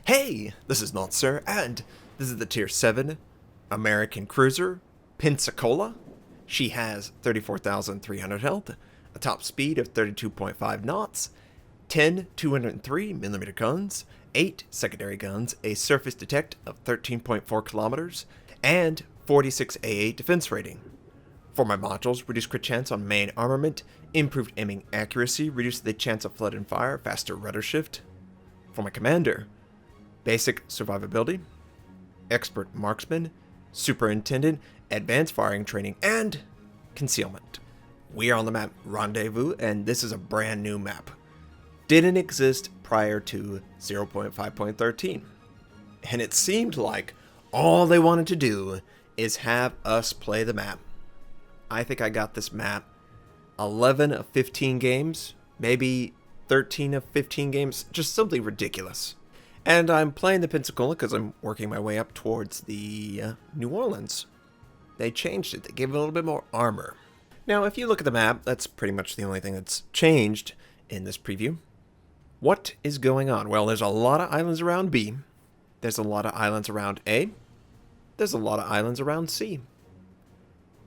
Hey, this is Notser, and this is the Tier 7 American cruiser, Pensacola. She has 34,300 health, a top speed of 32.5 knots, 10 203mm guns, 8 secondary guns, a surface detect of 13.4 kilometers, and 46 AA defense rating. For my modules, reduced crit chance on main armament, improved aiming accuracy, reduced the chance of flood and fire, faster rudder shift. For my commander, basic survivability, expert marksman, superintendent, advanced firing training, and concealment. We are on the map Rendezvous, and this is a brand new map. Didn't exist prior to 0.5.13. And it seemed like all they wanted to do is have us play the map. I think I got this map 11 of 15 games, maybe 13 of 15 games, just something ridiculous. And I'm playing the Pensacola because I'm working my way up towards the New Orleans. They changed it. They gave it a little bit more armor. Now, if you look at the map, that's pretty much the only thing that's changed in this preview. What is going on? Well, there's a lot of islands around B. There's a lot of islands around A. There's a lot of islands around C.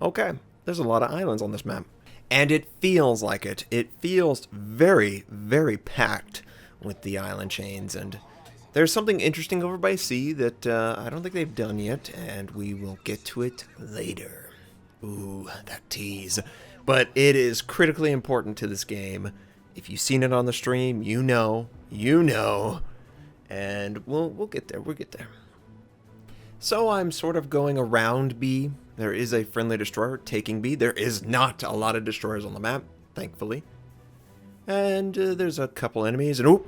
Okay, there's a lot of islands on this map. And it feels like it. It feels very, very packed with the island chains, and there's something interesting over by C that I don't think they've done yet, and we will get to it later. Ooh, that tease. But it is critically important to this game. If you've seen it on the stream, you know, and we'll get there, we'll get there. So I'm sort of going around B. There is a friendly destroyer taking B. There is not a lot of destroyers on the map, thankfully. And there's a couple enemies, and oh,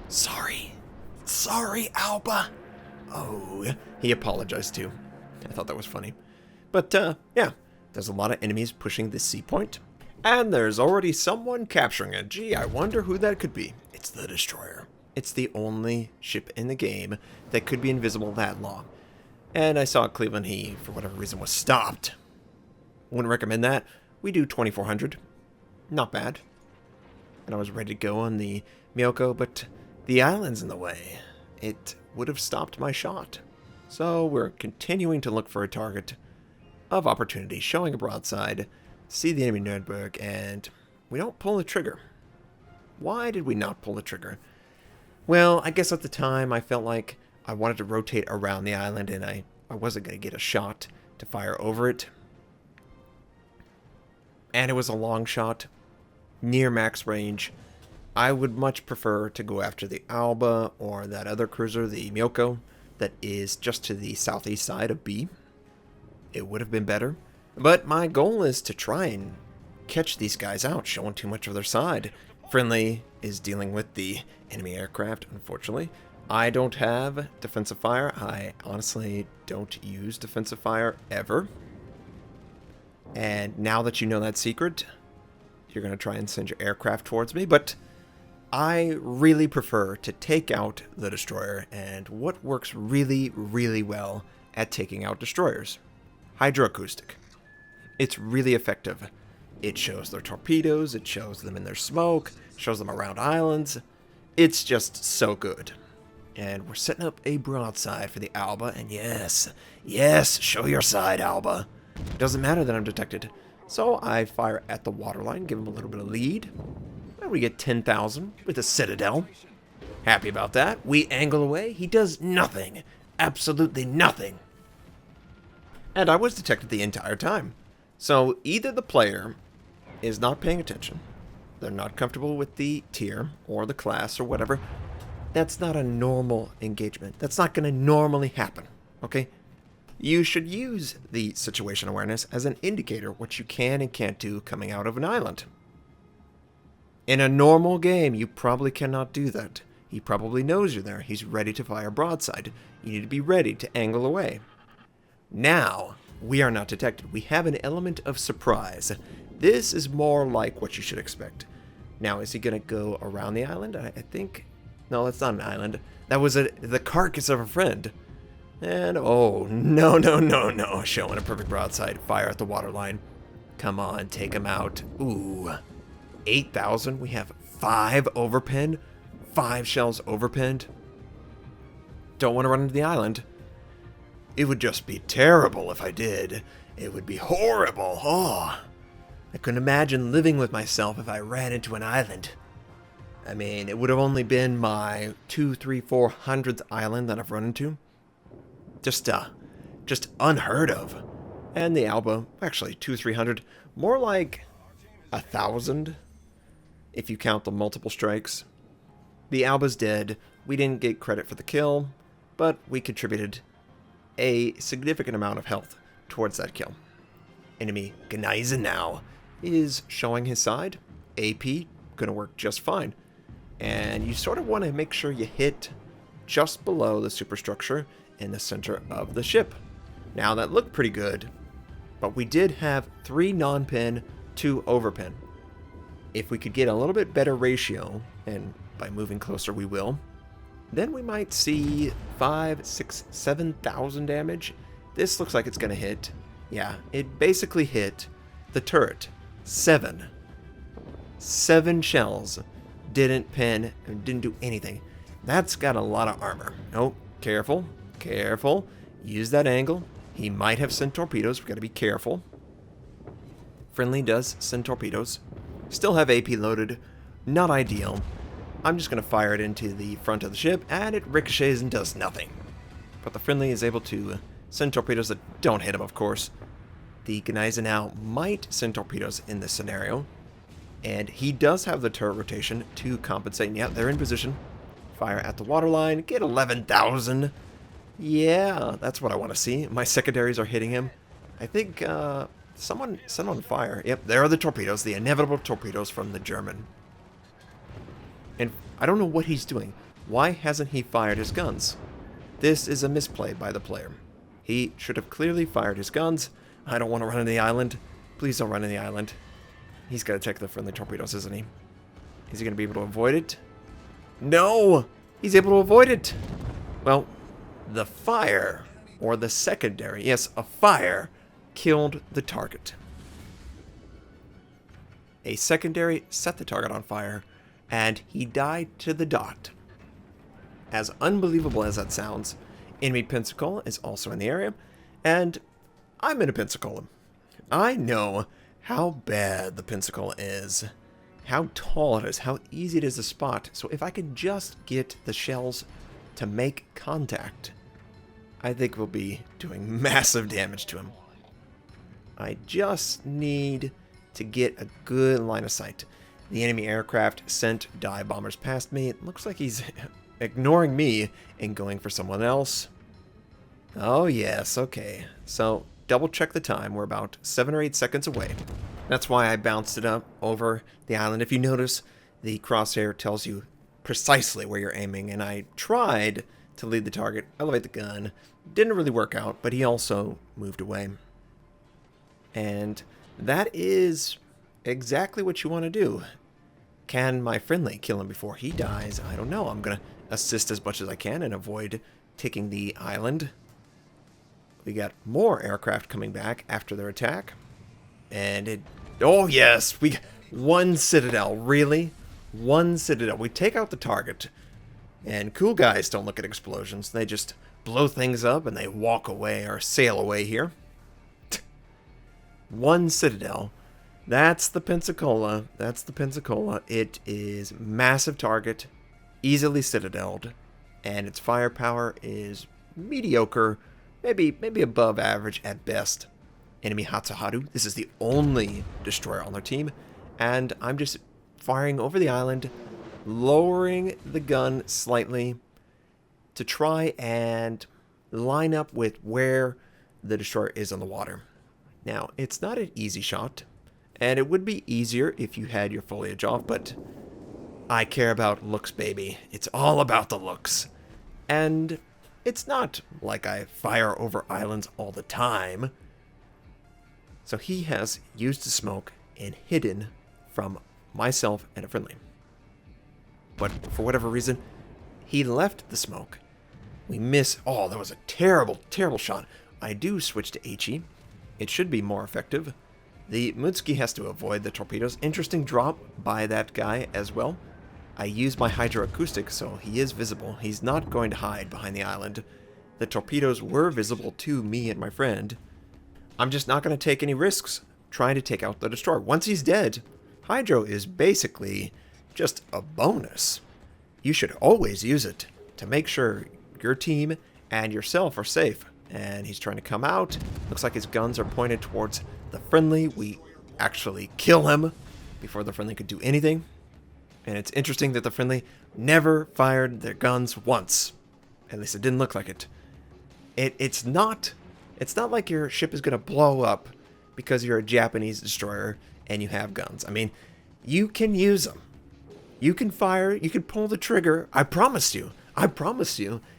Sorry, Alba. Oh, he apologized too. I thought that was funny. But, yeah, there's a lot of enemies pushing this C point. And there's already someone capturing it. Gee, I wonder who that could be. It's the destroyer. It's the only ship in the game that could be invisible that long. And I saw Cleveland, he, for whatever reason, was stopped. Wouldn't recommend that. We do 2400. Not bad. And I was ready to go on the Miyoko, but the island's in the way. It would have stopped my shot. So we're continuing to look for a target of opportunity, showing a broadside, see the enemy Nuremberg, and we don't pull the trigger. Why did we not pull the trigger? Well, I guess at the time I felt like I wanted to rotate around the island, and I wasn't going to get a shot to fire over it. And it was a long shot, near max range. I would much prefer to go after the Alba or that other cruiser, the Miyoko, that is just to the southeast side of B. It would have been better. But my goal is to try and catch these guys out, showing too much of their side. Friendly is dealing with the enemy aircraft, unfortunately. I don't have defensive fire. I honestly don't use defensive fire ever. And now that you know that secret, you're going to try and send your aircraft towards me, but I really prefer to take out the destroyer, and what works really, really well at taking out destroyers? Hydroacoustic. It's really effective. It shows their torpedoes, it shows them in their smoke, shows them around islands. It's just so good. And we're setting up a broadside for the Alba, and yes, show your side, Alba. It doesn't matter that I'm detected. So I fire at the waterline, give him a little bit of lead. And we get 10,000 with a Citadel. Happy about that. We angle away. He does nothing. Absolutely nothing. And I was detected the entire time. So either the player is not paying attention, they're not comfortable with the tier or the class or whatever. That's not a normal engagement. That's not going to normally happen, okay? You should use the situation awareness as an indicator what you can and can't do coming out of an island. In a normal game, you probably cannot do that. He probably knows you're there. He's ready to fire broadside. You need to be ready to angle away. Now, we are not detected. We have an element of surprise. This is more like what you should expect. Now, is he going to go around the island? I think... No, that's not an island. That was the carcass of a friend. And, oh, no. Showing a perfect broadside. Fire at the waterline. Come on, take him out. Ooh. 8,000. We have 5 overpinned. 5 shells overpinned. Don't want to run into the island. It would just be terrible if I did. It would be horrible. Oh, I couldn't imagine living with myself if I ran into an island. I mean, it would have only been my 200th, 300th, 400th island that I've run into. Just unheard of. And the Alba, actually 200, 300, more like 1,000 if you count the multiple strikes. The Alba's dead. We didn't get credit for the kill, but we contributed a significant amount of health towards that kill. Enemy Gneisenau is showing his side. AP gonna work just fine. And you sort of want to make sure you hit just below the superstructure in the center of the ship. Now that looked pretty good, but we did have 3 non-pin, 2 overpin. If we could get a little bit better ratio, and by moving closer we will, then we might see 5, 6, 7,000 damage. This looks like it's going to hit. Yeah, it basically hit the turret. 7 shells. Didn't pin and didn't do anything. That's got a lot of armor. Oh, careful, careful. Use that angle. He might have sent torpedoes. We got to be careful. Friendly does send torpedoes. Still have AP loaded. Not ideal. I'm just going to fire it into the front of the ship, and it ricochets and does nothing. But the friendly is able to send torpedoes that don't hit him, of course. The Gneisenau might send torpedoes in this scenario. And he does have the turret rotation to compensate. And yeah, they're in position. Fire at the waterline. Get 11,000. Yeah, that's what I want to see. My secondaries are hitting him. I think someone set on fire. Yep, there are the torpedoes. The inevitable torpedoes from the German. And I don't know what he's doing. Why hasn't he fired his guns? This is a misplay by the player. He should have clearly fired his guns. I don't want to run into the island. Please don't run into the island. He's got to check the friendly torpedoes, isn't he? Is he going to be able to avoid it? No! He's able to avoid it! Well, the fire, or the secondary, yes, a fire, killed the target. A secondary set the target on fire, and he died to the dot. As unbelievable as that sounds, enemy Pensacola is also in the area, and I'm in a Pensacola. I know how bad the Pensacola is, how tall it is, how easy it is to spot. So if I could just get the shells to make contact, I think we'll be doing massive damage to him. I just need to get a good line of sight. The enemy aircraft sent dive bombers past me. It looks like he's ignoring me and going for someone else. Oh yes, okay. So double check the time. We're about 7 or 8 seconds away. That's why I bounced it up over the island. If you notice, the crosshair tells you precisely where you're aiming, and I tried to lead the target, elevate the gun. Didn't really work out, but he also moved away. And that is exactly what you want to do. Can my friendly kill him before he dies? I don't know. I'm going to assist as much as I can and avoid taking the island. We got more aircraft coming back after their attack. And it... Oh, yes! We... 1 citadel. Really? 1 citadel. We take out the target. And cool guys don't look at explosions. They just blow things up and they walk away or sail away here. 1 citadel. That's the Pensacola. That's the Pensacola. It is massive target, easily citadeled, and its firepower is mediocre, maybe above average at best. Enemy Hatsuharu. This is the only destroyer on their team, and I'm just firing over the island, lowering the gun slightly to try and line up with where the destroyer is on the water. Now, it's not an easy shot, and it would be easier if you had your foliage off, but I care about looks, baby. It's all about the looks. And it's not like I fire over islands all the time. So he has used the smoke and hidden from myself and a friendly. But for whatever reason, he left the smoke. We miss... Oh, that was a terrible, terrible shot. I do switch to HE. It should be more effective. The Mutsuki has to avoid the torpedoes. Interesting drop by that guy as well. I use my hydroacoustic, so he is visible. He's not going to hide behind the island. The torpedoes were visible to me and my friend. I'm just not going to take any risks trying to take out the destroyer. Once he's dead, hydro is basically just a bonus. You should always use it to make sure your team and yourself are safe. And he's trying to come out. Looks like his guns are pointed towards the friendly. We actually kill him before the friendly could do anything. And it's interesting that the friendly never fired their guns once. At least it didn't look like it. It's not like your ship is going to blow up because you're a Japanese destroyer and you have guns. I mean, you can use them. You can fire, you can pull the trigger. I promise you,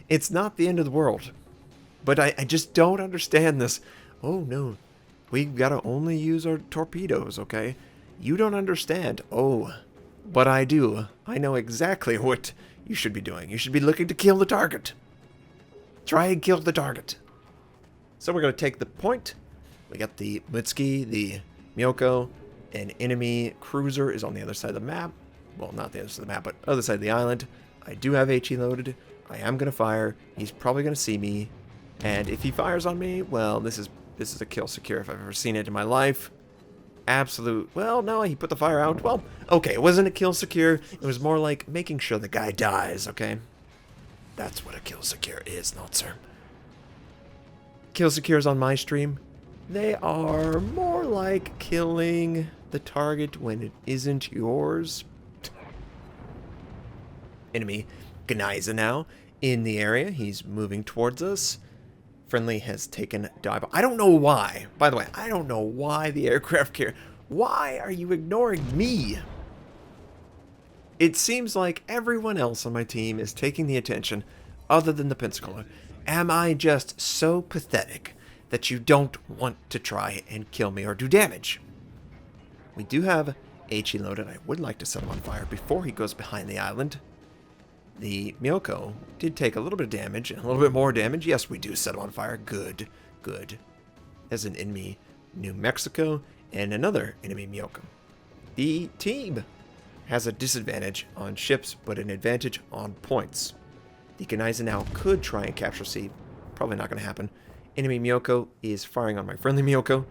it's not the end of the world. But I just don't understand this. Oh no, we've got to only use our torpedoes, okay? You don't understand. Oh, but I do. I know exactly what you should be doing. You should be looking to kill the target. Try and kill the target. So we're going to take the point. We got the Mitsuki, the Myoko. An enemy cruiser is on the other side of the map. Well, not the other side of the map, but other side of the island. I do have HE loaded. I am going to fire. He's probably going to see me. And if he fires on me, well, this is a kill secure if I've ever seen it in my life. Absolute. Well, no, he put the fire out. Well, okay, it wasn't a kill secure. It was more like making sure the guy dies, okay? That's what a kill secure is, Notser. Kill secures on my stream, they are more like killing the target when it isn't yours. Enemy Gneiser now in the area. He's moving towards us. Friendly has taken dive. I don't know why. By the way, I don't know why the aircraft carrier. Why are you ignoring me? It seems like everyone else on my team is taking the attention other than the Pensacola. Am I just so pathetic that you don't want to try and kill me or do damage? We do have HE loaded. I would like to set him on fire before he goes behind the island. The Myoko did take a little bit of damage, and a little bit more damage. Yes, we do set him on fire. Good, good. There's an enemy New Mexico and another enemy Myoko. The team has a disadvantage on ships, but an advantage on points. The Gneiser now could try and capture C. Probably not going to happen. Enemy Myoko is firing on my friendly Myoko,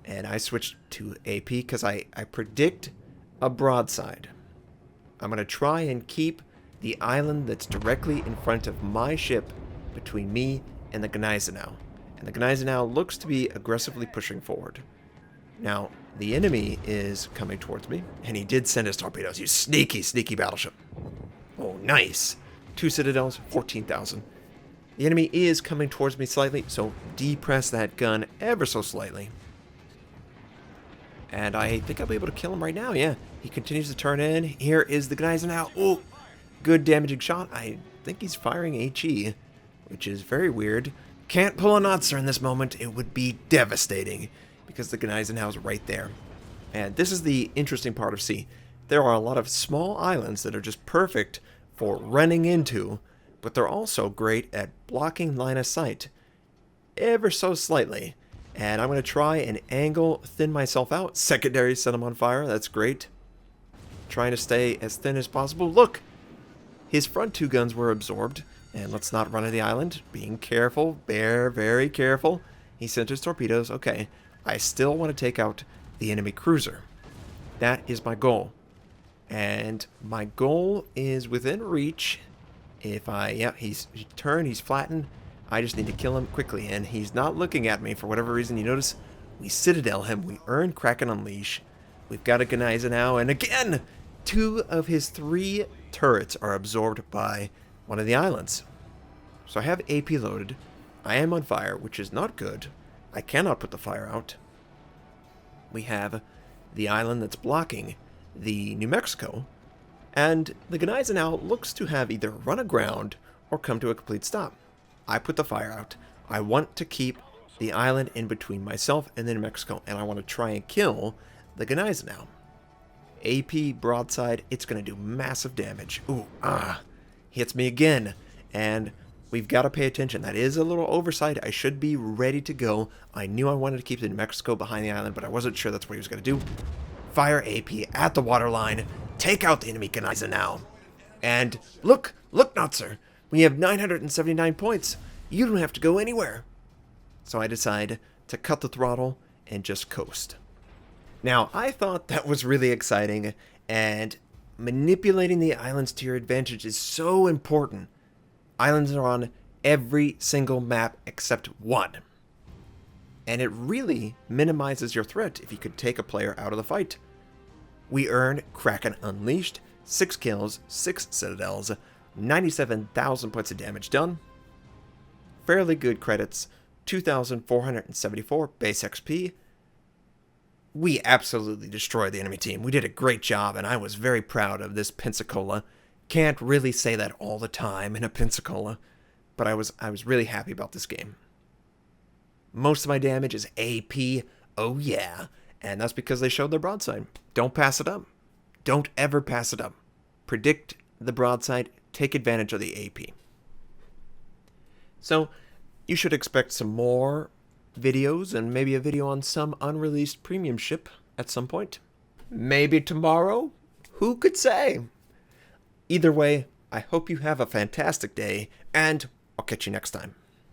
and I switched to AP because I predict a broadside. I'm going to try and keep the island that's directly in front of my ship between me and the Gneiser now. And the Gneiser now looks to be aggressively pushing forward. Now, the enemy is coming towards me, and he did send his torpedoes. You sneaky, sneaky battleship. Oh, nice. 2 citadels, 14,000. The enemy is coming towards me slightly, so depress that gun ever so slightly. And I think I'll be able to kill him right now, yeah. He continues to turn in. Here is the Gneiser now. Oh, good damaging shot. I think he's firing HE, which is very weird. Can't pull a Notser in this moment. It would be devastating because the Gneiser now is right there. And this is the interesting part of sea. There are a lot of small islands that are just perfect for running into, but they're also great at blocking line of sight ever so slightly. And I'm going to try and angle thin myself out. Secondary, set him on fire. That's great. Trying to stay as thin as possible. Look! His front 2 guns were absorbed. And let's not run to the island. Being careful. Very careful. He sent his torpedoes. Okay. I still want to take out the enemy cruiser. That is my goal. And my goal is within reach. If he's turned, he's flattened. I just need to kill him quickly, and he's not looking at me for whatever reason. You notice we citadel him. We earn Kraken Unleash. We've got a Gneiser now, and again, 2 of his 3 turrets are absorbed by one of the islands. So I have AP loaded. I am on fire, which is not good. I cannot put the fire out. We have the island that's blocking the New Mexico, and the Gneiser now looks to have either run aground or come to a complete stop. I put the fire out. I want to keep the island in between myself and the New Mexico, and I want to try and kill the Gneiser now. AP broadside, it's going to do massive damage. Ooh, hits me again, and we've got to pay attention. That is a little oversight. I should be ready to go. I knew I wanted to keep the New Mexico behind the island, but I wasn't sure that's what he was going to do. Fire AP at the waterline. Take out the enemy Gneiser now. And look, Notser, we have 979 points. You don't have to go anywhere. So I decide to cut the throttle and just coast. Now, I thought that was really exciting, and manipulating the islands to your advantage is so important. Islands are on every single map except one. And it really minimizes your threat if you could take a player out of the fight. We earn Kraken Unleashed, 6 kills, 6 citadels, 97,000 points of damage done. Fairly good credits, 2,474 base XP. We absolutely destroyed the enemy team. We did a great job, and I was very proud of this Pensacola. Can't really say that all the time in a Pensacola, but I was really happy about this game. Most of my damage is AP, oh yeah, and that's because they showed their broadside. Don't pass it up. Don't ever pass it up. Predict the broadside, take advantage of the AP. So, you should expect some more videos and maybe a video on some unreleased premium ship at some point. Maybe tomorrow? Who could say? Either way, I hope you have a fantastic day, and I'll catch you next time.